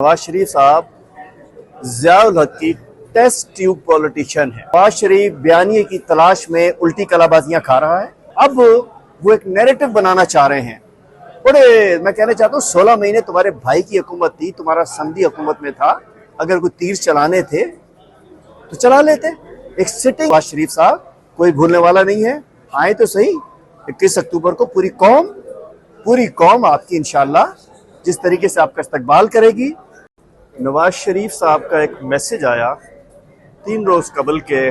नवाज शरीफ साहब ज़िया-उल हक की टेस्ट ट्यूब पॉलिटिशियन है। नवाज शरीफ बयानिए की तलाश में उल्टी कलाबाजियां खा रहा है। अब वो एक नैरेटिव बनाना चाह रहे हैं। बड़े मैं कहना चाहता हूँ 16 महीने तुम्हारे भाई की हुकूमत थी, तुम्हारा समधी हुकूमत में था। अगर कोई तीर चलाने थे तो चला लेते। एक सिटिंग नवाज शरीफ साहब कोई भूलने वाला नहीं है। आए तो सही 21 अक्टूबर को पूरी कौम आपकी इंशाल्लाह जिस तरीके से आपका इस्तकबाल करेगी। नवाज शरीफ साहब का एक मैसेज आया 3 रोज़ कबल के,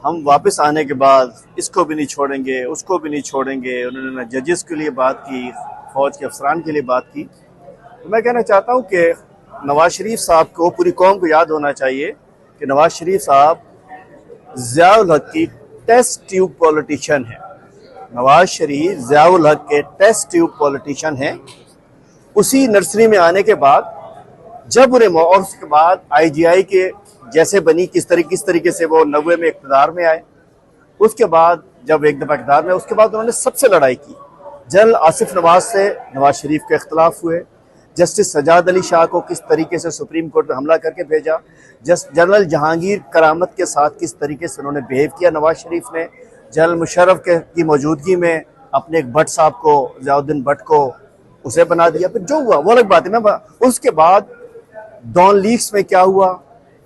हम वापस आने के बाद इसको भी नहीं छोड़ेंगे, उसको भी नहीं छोड़ेंगे। उन्होंने जजेस के लिए बात की, फौज के अफसरान के लिए बात की। तो मैं कहना चाहता हूँ कि नवाज शरीफ साहब को, पूरी कौम को याद होना चाहिए कि नवाज शरीफ साहब ज़िया-उल हक की टेस्ट ट्यूब पॉलिटिशियन है। नवाज शरीफ ज़िया-उल हक के टेस्ट ट्यूब पॉलिटिशियन हैं। उसी नर्सरी में आने के बाद जब उन्हें, और उसके बाद IGI के जैसे बनी, किस तरीके से वो 90 में इक़्तिदार में आए। उसके बाद जब एक दफ़ा इक़्तिदार में, उसके बाद उन्होंने सबसे लड़ाई की। जनरल आसिफ नवाज से नवाज शरीफ के इख्तलाफ हुए। जस्टिस सजाद अली शाह को किस तरीके से सुप्रीम कोर्ट में हमला करके भेजा। जनरल जहांगीर करामत के साथ किस तरीके से उन्होंने बिहेव किया नवाज शरीफ ने। जनरल मुशर्रफ की मौजूदगी में अपने एक भट्ट साहब को, ज़ियाउद्दीन भट्ट को, उसे बना दिया। फिर जो हुआ वो अलग बात है ना। उसके बाद डॉन लीक्स में क्या हुआ,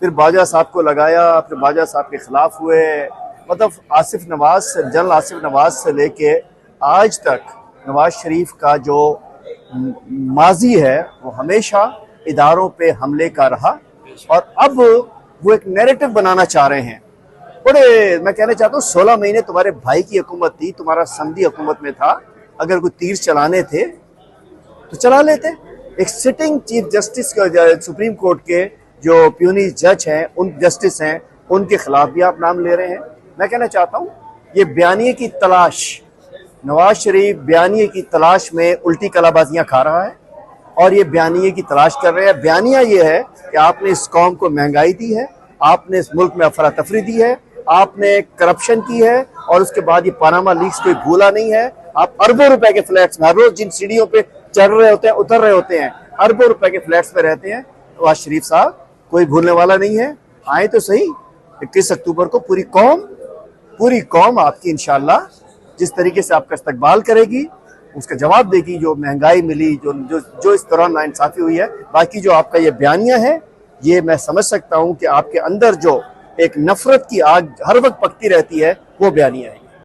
फिर बाजा साहब को लगाया, फिर बाजा साहब के खिलाफ हुए। मतलब जनरल आसिफ नवाज से लेके आज तक नवाज शरीफ का जो माजी है वो हमेशा इदारों पे हमले का रहा। और अब वो एक नैरेटिव बनाना चाह रहे हैं। बड़े मैं कहना चाहता हूँ 16 महीने तुम्हारे भाई की हुकूमत थी, तुम्हारा समधी हुकूमत में था। अगर कोई तीर चलाने थे तो चला लेते। एक sitting chief justice supreme court के जो प्यूनी जज हैं, उन जस्टिस हैं, उनके खिलाफ भी आप नाम ले रहे हैं। मैं कहना चाहता हूँ ये बयानिए की तलाश, नवाज शरीफ बयानिए की तलाश में उल्टी कलाबाजियां खा रहा है और ये बयानिए की तलाश कर रहे हैं। बयानिया ये है कि आपने इस कौम को महंगाई दी है, आपने इस मुल्क में अफरा तफरी दी है, आपने करप्शन की है, और उसके बाद ये पनामा लीक्स कोई भूला नहीं है। आप अरबों रुपए के फ्लैट्स में हर रोज जिन सीढ़ियों पे चढ़ रहे होते हैं, उतर रहे होते हैं, अरबों रुपए के फ्लैट्स में रहते हैं। नवाज शरीफ साहब कोई भूलने वाला नहीं है। आए तो सही 21 अक्टूबर को पूरी कौम आपकी इंशाल्लाह जिस तरीके से आपका इस्तकबाल करेगी, उसका जवाब देगी। जो महंगाई मिली, जो इस दौरान नाइंसाफी हुई है। बाकी जो आपका ये बयानिया है, ये मैं समझ सकता हूँ कि आपके अंदर जो एक नफरत की आग हर वक्त पकती रहती है, वो बयानिया है।